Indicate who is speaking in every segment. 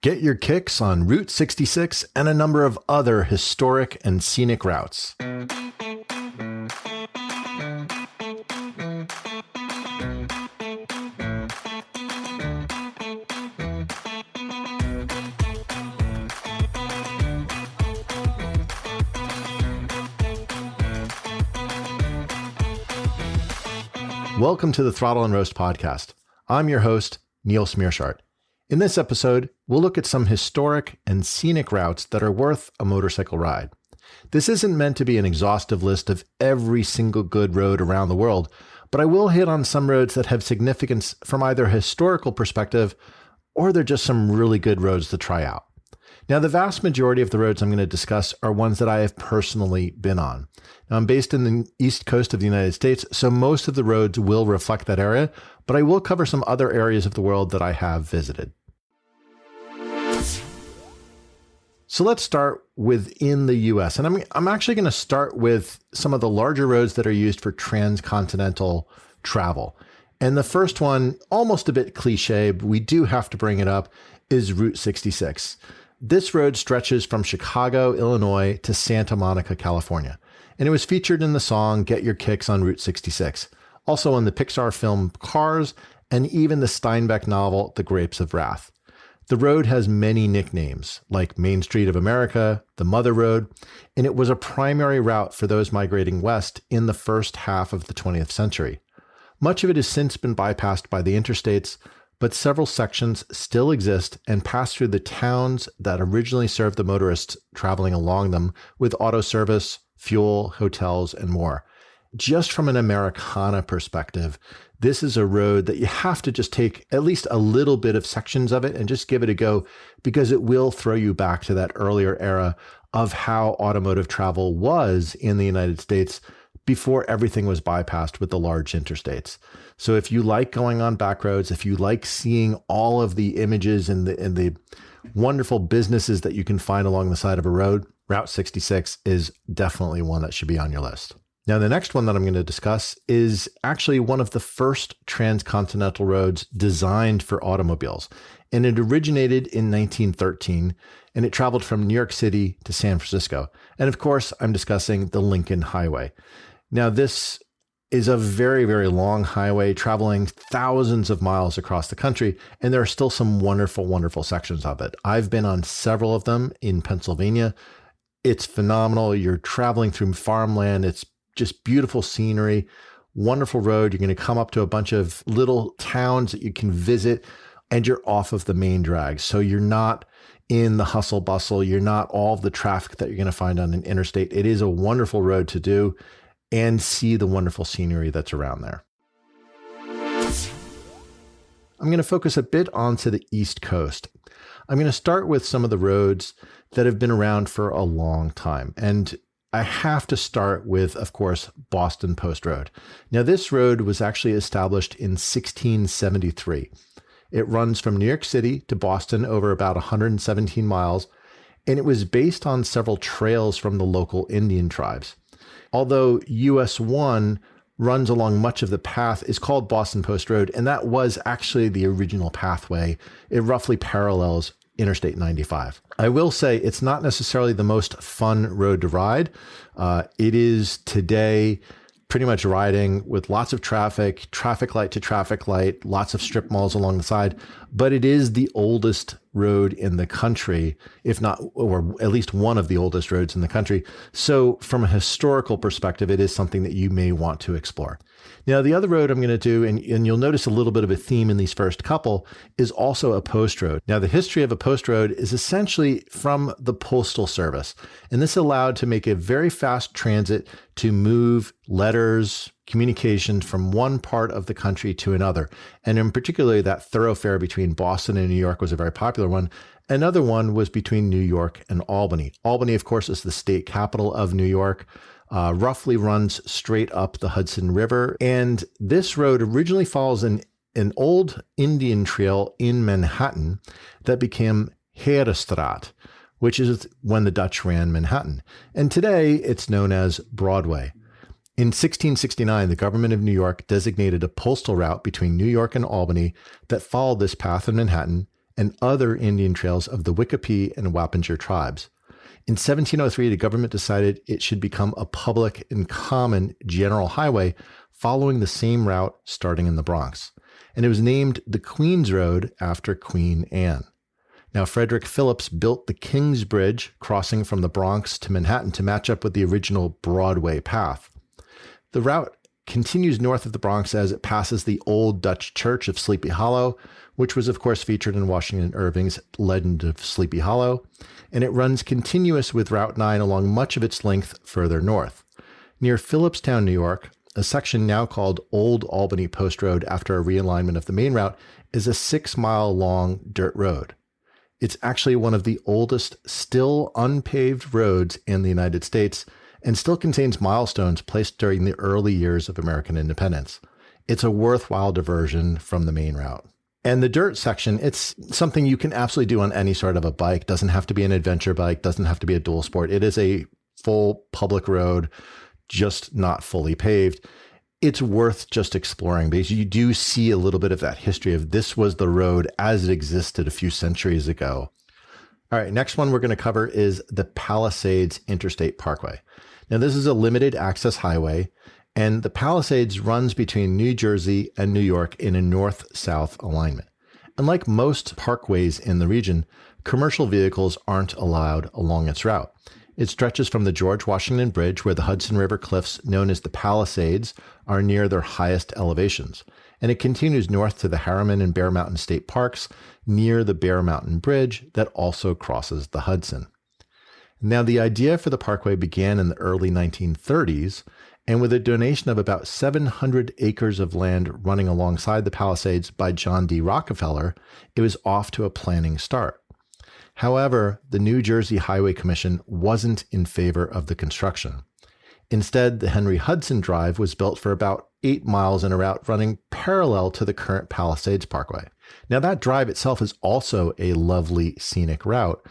Speaker 1: Get your kicks on Route 66 and a number of other historic and scenic routes. Welcome to the Throttle and Roast podcast. I'm your host, Niels Meersschaert. In this episode, we'll look at some historic and scenic routes that are worth a motorcycle ride. This isn't meant to be an exhaustive list of every single good road around the world, but I will hit on some roads that have significance from either a historical perspective or they're just some really good roads to try out. Now, the vast majority of the roads I'm going to discuss are ones that I have personally been on. Now, I'm based in the East Coast of the United States, so most of the roads will reflect that area, but I will cover some other areas of the world that I have visited. So let's start within the US, and I'm actually going to start with some of the larger roads that are used for transcontinental travel. And the first one, almost a bit cliche, but we do have to bring it up, is Route 66. This road stretches from Chicago, Illinois to Santa Monica, California. And it was featured in the song Get Your Kicks on Route 66, also in the Pixar film Cars, and even the Steinbeck novel The Grapes of Wrath. The road has many nicknames, like Main Street of America, the Mother Road, and it was a primary route for those migrating west in the first half of the 20th century. Much of it has since been bypassed by the interstates, but several sections still exist and pass through the towns that originally served the motorists traveling along them with auto service, fuel, hotels, and more. Just from an Americana perspective, this is a road that you have to just take at least a little bit of sections of it and just give it a go, because it will throw you back to that earlier era of how automotive travel was in the United States before everything was bypassed with the large interstates. So if you like going on back roads, if you like seeing all of the images and the wonderful businesses that you can find along the side of a road, Route 66 is definitely one that should be on your list. Now, the next one that I'm going to discuss is actually one of the first transcontinental roads designed for automobiles. And it originated in 1913, and it traveled from New York City to San Francisco. And of course, I'm discussing the Lincoln Highway. Now, this is a very, very long highway traveling thousands of miles across the country, and there are still some wonderful, wonderful sections of it. I've been on several of them in Pennsylvania. It's phenomenal. You're traveling through farmland. It's just beautiful scenery, wonderful road. You're going to come up to a bunch of little towns that you can visit, and you're off of the main drag. So you're not in the hustle bustle. You're not all of the traffic that you're going to find on an interstate. It is a wonderful road to do and see the wonderful scenery that's around there. I'm going to focus a bit onto the East Coast. I'm going to start with some of the roads that have been around for a long time. And I have to start with, of course, Boston Post Road. Now, this road was actually established in 1673. It runs from New York City to Boston over about 117 miles, and it was based on several trails from the local Indian tribes. Although US 1 runs along much of the path, is called Boston Post Road, and that was actually the original pathway. It roughly parallels Interstate 95. I will say it's not necessarily the most fun road to ride. It is today pretty much riding with lots of traffic light to traffic light, lots of strip malls along the side, but it is the oldest road in the country, if not, or at least one of the oldest roads in the country. So from a historical perspective, it is something that you may want to explore. Now, the other road I'm going to do, and you'll notice a little bit of a theme in these first couple, is also a post road. Now, the history of a post road is essentially from the Postal Service, and this allowed to make a very fast transit to move letters, communications from one part of the country to another. And in particular, that thoroughfare between Boston and New York was a very popular one. Another one was between New York and Albany. Albany, of course, is the state capital of New York. Roughly runs straight up the Hudson River. And this road originally follows an old Indian trail in Manhattan that became Herenstraat, which is when the Dutch ran Manhattan. And today it's known as Broadway. In 1669, the government of New York designated a postal route between New York and Albany that followed this path in Manhattan, and other Indian trails of the Wikipi and Wappinger tribes. In 1703, the government decided it should become a public and common general highway following the same route starting in the Bronx. And it was named the Queen's Road after Queen Anne. Now, Frederick Phillips built the King's Bridge crossing from the Bronx to Manhattan to match up with the original Broadway path. The route continues north of the Bronx as it passes the old Dutch church of Sleepy Hollow, which was, of course, featured in Washington Irving's Legend of Sleepy Hollow, and it runs continuous with Route 9 along much of its length further north. Near Phillipstown, New York, a section now called Old Albany Post Road after a realignment of the main route is a 6-mile-long dirt road. It's actually one of the oldest still unpaved roads in the United States and still contains milestones placed during the early years of American independence. It's a worthwhile diversion from the main route. And the dirt section, it's something you can absolutely do on any sort of a bike. Doesn't have to be an adventure bike, doesn't have to be a dual sport. It is a full public road, just not fully paved. It's worth just exploring because you do see a little bit of that history of this was the road as it existed a few centuries ago. All right, next one we're going to cover is the Palisades Interstate Parkway. Now, this is a limited access highway, and the Palisades runs between New Jersey and New York in a north-south alignment. And like most parkways in the region, commercial vehicles aren't allowed along its route. It stretches from the George Washington Bridge, where the Hudson River cliffs, known as the Palisades, are near their highest elevations. And it continues north to the Harriman and Bear Mountain State Parks, near the Bear Mountain Bridge that also crosses the Hudson. Now, the idea for the parkway began in the early 1930s, and with a donation of about 700 acres of land running alongside the Palisades by John D. Rockefeller, it was off to a planning start. However, the New Jersey Highway Commission wasn't in favor of the construction. Instead, the Henry Hudson Drive was built for about 8 miles in a route running parallel to the current Palisades Parkway. Now, that drive itself is also a lovely scenic route,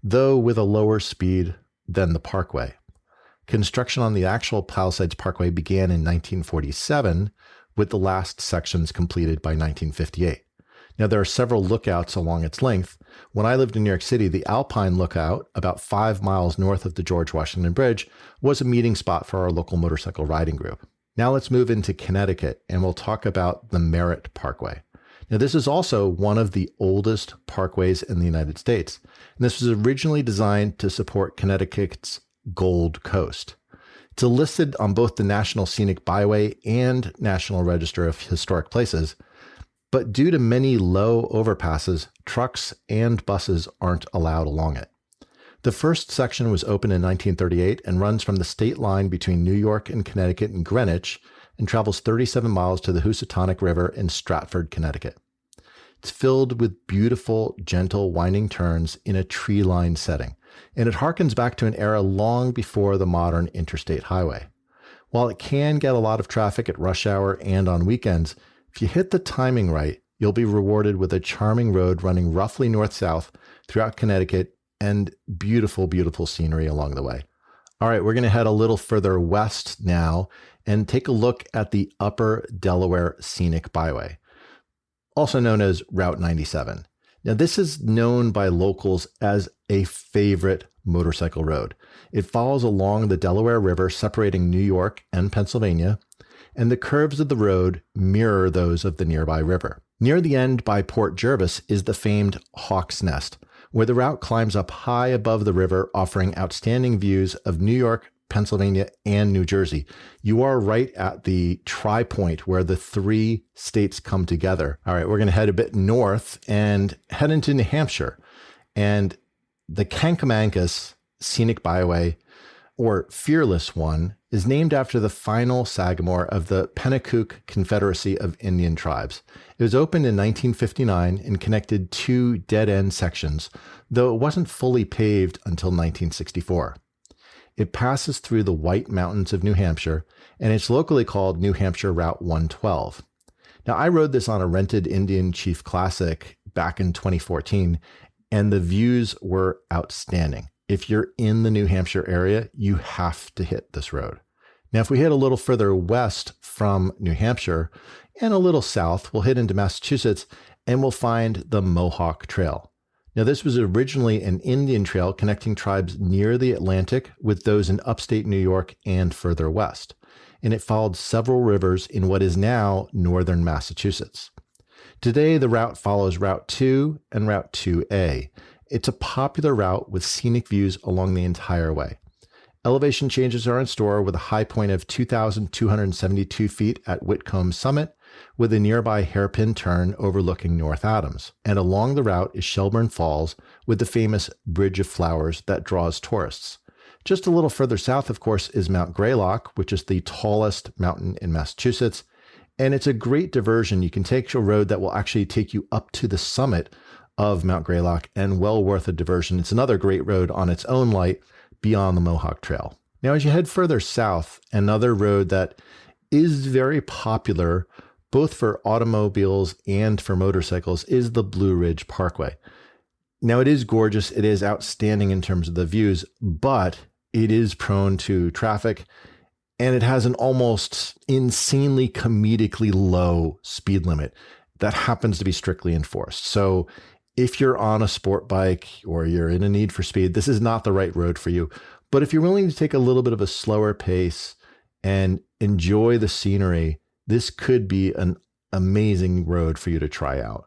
Speaker 1: though with a lower speed than the parkway. Construction on the actual Palisades Parkway began in 1947, with the last sections completed by 1958. Now, there are several lookouts along its length. When I lived in New York City, the Alpine Lookout, about 5 miles north of the George Washington Bridge, was a meeting spot for our local motorcycle riding group. Now let's move into Connecticut, and we'll talk about the Merritt Parkway. Now, this is also one of the oldest parkways in the United States, and this was originally designed to support Connecticut's Gold Coast. It's listed on both the National Scenic Byway and National Register of Historic Places, but due to many low overpasses, trucks and buses aren't allowed along it. The first section was opened in 1938 and runs from the state line between New York and Connecticut and Greenwich and travels 37 miles to the Housatonic River in Stratford, Connecticut. It's filled with beautiful, gentle, winding turns in a tree-lined setting, and it harkens back to an era long before the modern interstate highway. While it can get a lot of traffic at rush hour and on weekends, if you hit the timing right, you'll be rewarded with a charming road running roughly north-south throughout Connecticut and beautiful, beautiful scenery along the way. All right, we're going to head a little further west now and take a look at the Upper Delaware Scenic Byway, also known as Route 97. Now, this is known by locals as a favorite motorcycle road. It follows along the Delaware River, separating New York and Pennsylvania, and the curves of the road mirror those of the nearby river. Near the end by Port Jervis is the famed Hawk's Nest, where the route climbs up high above the river, offering outstanding views of New York, Pennsylvania, and New Jersey. You are right at the tri-point where the 3 states come together. All right, we're going to head a bit north and head into New Hampshire. And the Kankomankas Scenic Byway, or Fearless One, is named after the final sagamore of the Pennacook Confederacy of Indian Tribes. It was opened in 1959 and connected 2 dead-end sections, though it wasn't fully paved until 1964. It passes through the White Mountains of New Hampshire, and it's locally called New Hampshire Route 112. Now, I rode this on a rented Indian Chief Classic back in 2014, and the views were outstanding. If you're in the New Hampshire area, you have to hit this road. Now, if we hit a little further west from New Hampshire and a little south, we'll hit into Massachusetts and we'll find the Mohawk Trail. Now, this was originally an Indian trail connecting tribes near the Atlantic with those in upstate New York and further west. And it followed several rivers in what is now northern Massachusetts. Today, the route follows Route 2 and Route 2A. It's a popular route with scenic views along the entire way. Elevation changes are in store with a high point of 2,272 feet at Whitcomb Summit, with a nearby hairpin turn overlooking North Adams. And along the route is Shelburne Falls, with the famous Bridge of Flowers that draws tourists. Just a little further south, of course, is Mount Greylock, which is the tallest mountain in Massachusetts. And it's a great diversion. You can take a road that will actually take you up to the summit of Mount Greylock, and well worth a diversion. It's another great road on its own light beyond the Mohawk Trail. Now, as you head further south, another road that is very popular both for automobiles and for motorcycles is the Blue Ridge Parkway. Now, it is gorgeous. It is outstanding in terms of the views, but it is prone to traffic, and it has an almost insanely comedically low speed limit that happens to be strictly enforced. So if you're on a sport bike or you're in a need for speed, this is not the right road for you. But if you're willing to take a little bit of a slower pace and enjoy the scenery, this could be an amazing road for you to try out.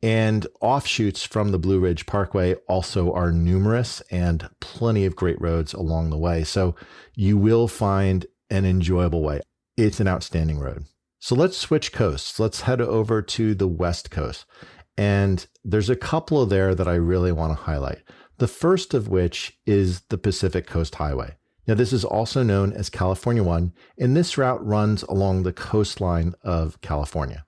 Speaker 1: And offshoots from the Blue Ridge Parkway also are numerous, and plenty of great roads along the way. So you will find an enjoyable way. It's an outstanding road. So let's switch coasts. Let's head over to the West Coast. And there's a couple there that I really want to highlight. The first of which is the Pacific Coast Highway. Now, this is also known as California 1, and this route runs along the coastline of California.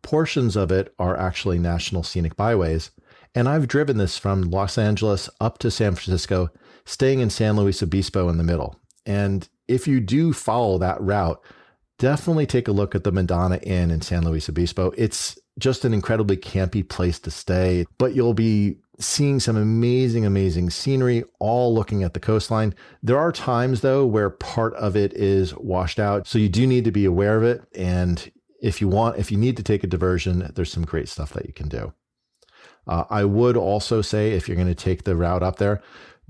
Speaker 1: Portions of it are actually national scenic byways, and I've driven this from Los Angeles up to San Francisco, staying in San Luis Obispo in the middle. And if you do follow that route, definitely take a look at the Madonna Inn in San Luis Obispo. It's just an incredibly campy place to stay, but you'll be seeing some amazing, amazing scenery, all looking at the coastline. There are times, though, where part of it is washed out, so you do need to be aware of it. And if you need to take a diversion, there's some great stuff that you can do. I would also say, if you're going to take the route up there,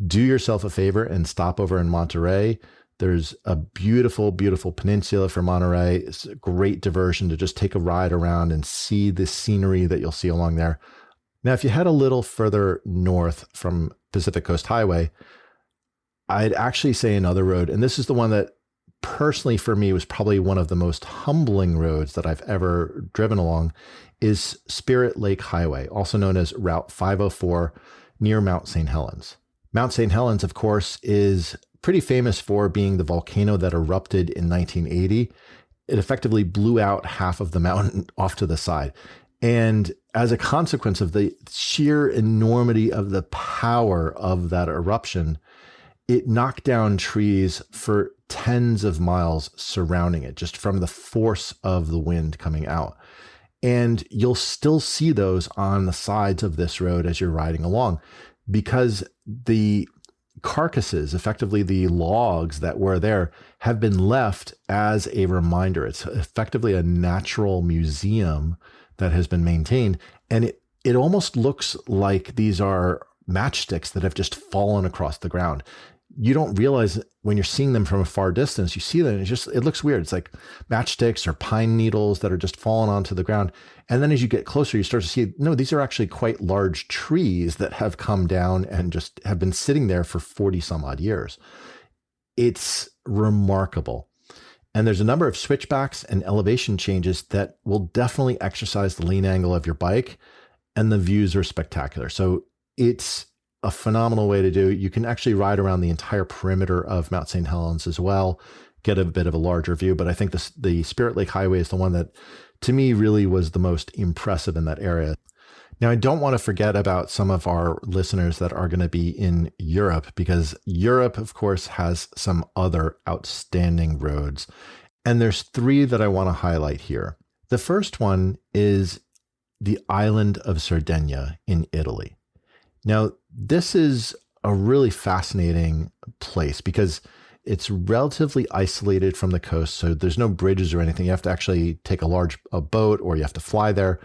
Speaker 1: do yourself a favor and stop over in Monterey. There's a beautiful, beautiful peninsula for Monterey. It's a great diversion to just take a ride around and see the scenery that you'll see along there. Now, if you head a little further north from Pacific Coast Highway, I'd actually say another road, and this is the one that personally for me was probably one of the most humbling roads that I've ever driven along, is Spirit Lake Highway, also known as Route 504, near Mount St. Helens. Mount St. Helens, of course, is pretty famous for being the volcano that erupted in 1980. It effectively blew out half of the mountain off to the side. And as a consequence of the sheer enormity of the power of that eruption, it knocked down trees for tens of miles surrounding it, just from the force of the wind coming out. And you'll still see those on the sides of this road as you're riding along, because the carcasses, effectively the logs that were there, have been left as a reminder. It's effectively a natural museum that has been maintained. And it almost looks like these are matchsticks that have just fallen across the ground. You don't realize when you're seeing them from a far distance, you see them, and it looks weird. It's like matchsticks or pine needles that are just falling onto the ground. And then as you get closer, you start to see, no, these are actually quite large trees that have come down and just have been sitting there for 40 some odd years. It's remarkable. And there's a number of switchbacks and elevation changes that will definitely exercise the lean angle of your bike, and the views are spectacular. So it's a phenomenal way to do. You can actually ride around the entire perimeter of Mount St. Helens as well, get a bit of a larger view. But I think the Spirit Lake Highway is the one that, to me, really was the most impressive in that area. Now, I don't want to forget about some of our listeners that are going to be in Europe, because Europe, of course, has some other outstanding roads. And there's three that I want to highlight here. The first one is the island of Sardinia in Italy. Now, this is a really fascinating place because It's relatively isolated from the coast, so there's no bridges or anything. You have to actually take a boat, or you have to fly there.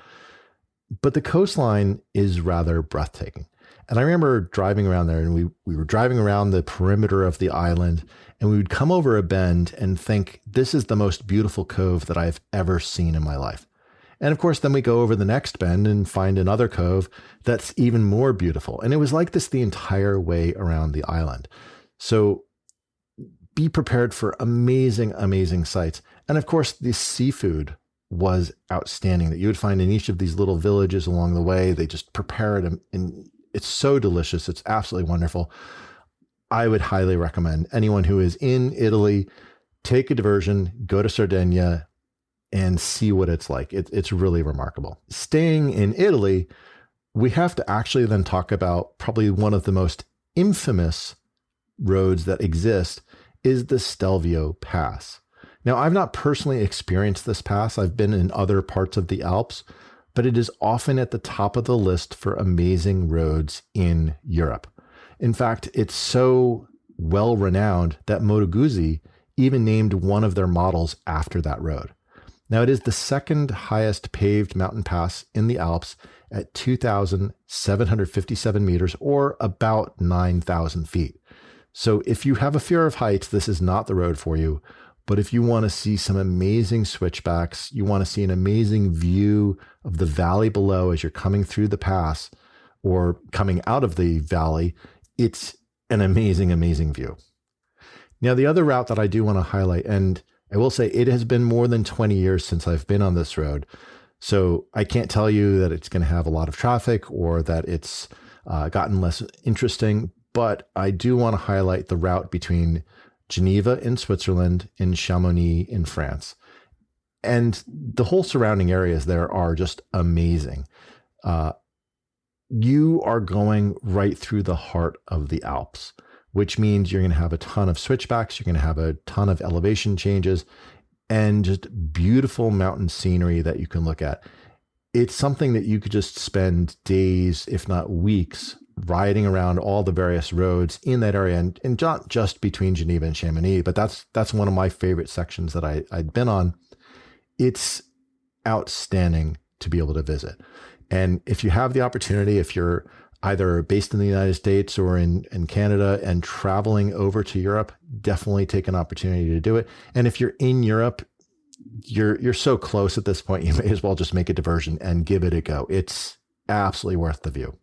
Speaker 1: But the coastline is rather breathtaking. And I remember driving around there, and we were driving around the perimeter of the island, and we would come over a bend and think, this is the most beautiful cove that I've ever seen in my life. And of course, then we go over the next bend and find another cove that's even more beautiful. And it was like this the entire way around the island. So be prepared for amazing, amazing sights. And of course, the seafood was outstanding that you would find in each of these little villages along the way. They just prepare it, and it's so delicious. It's absolutely wonderful. I would highly recommend anyone who is in Italy, take a diversion, go to Sardinia, and see what it's like. It's really remarkable. Staying in Italy, we have to actually then talk about probably one of the most infamous roads that exist is the Stelvio Pass. Now, I've not personally experienced this pass. I've been in other parts of the Alps, but it is often at the top of the list for amazing roads in Europe. In fact, it's so well renowned that Moto Guzzi even named one of their models after that road. Now, it is the second highest paved mountain pass in the Alps at 2,757 meters, or about 9,000 feet. So if you have a fear of heights, this is not the road for you. But if you want to see some amazing switchbacks, you want to see an amazing view of the valley below as you're coming through the pass or coming out of the valley, it's an amazing, amazing view. Now, the other route that I do want to highlight, and I will say it has been more than 20 years since I've been on this road, so I can't tell you that it's going to have a lot of traffic or that it's gotten less interesting, but I do want to highlight the route between Geneva in Switzerland and Chamonix in France. And the whole surrounding areas there are just amazing. You are going right through the heart of the Alps, which means you're going to have a ton of switchbacks, you're going to have a ton of elevation changes, and just beautiful mountain scenery that you can look at. It's something that you could just spend days, if not weeks, riding around all the various roads in that area, and not just between Geneva and Chamonix, but that's one of my favorite sections that I'd been on. It's outstanding to be able to visit. And if you have the opportunity, if you're either based in the United States or in Canada and traveling over to Europe, definitely take an opportunity to do it. And if you're in Europe, you're so close at this point, you may as well just make a diversion and give it a go. It's absolutely worth the view.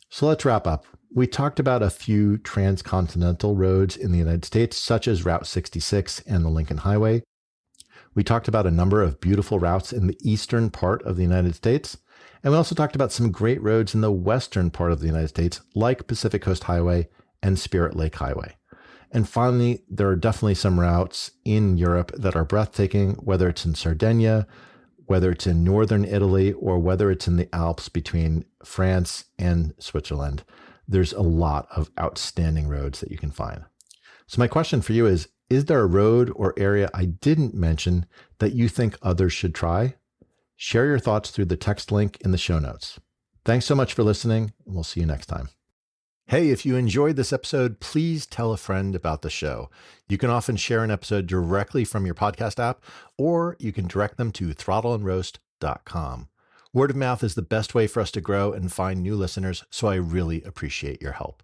Speaker 1: So let's wrap up. We talked about a few transcontinental roads in the United States, such as Route 66 and the Lincoln Highway. We talked about a number of beautiful routes in the eastern part of the United States. And we also talked about some great roads in the western part of the United States, like Pacific Coast Highway and Spirit Lake Highway. And finally, there are definitely some routes in Europe that are breathtaking, whether it's in Sardinia, whether it's in northern Italy, or whether it's in the Alps between France and Switzerland. There's a lot of outstanding roads that you can find. So my question for you is there a road or area I didn't mention that you think others should try? Share your thoughts through the text link in the show notes. Thanks so much for listening, and we'll see you next time. Hey, if you enjoyed this episode, please tell a friend about the show. You can often share an episode directly from your podcast app, or you can direct them to throttleandroast.com. Word of mouth is the best way for us to grow and find new listeners, so I really appreciate your help.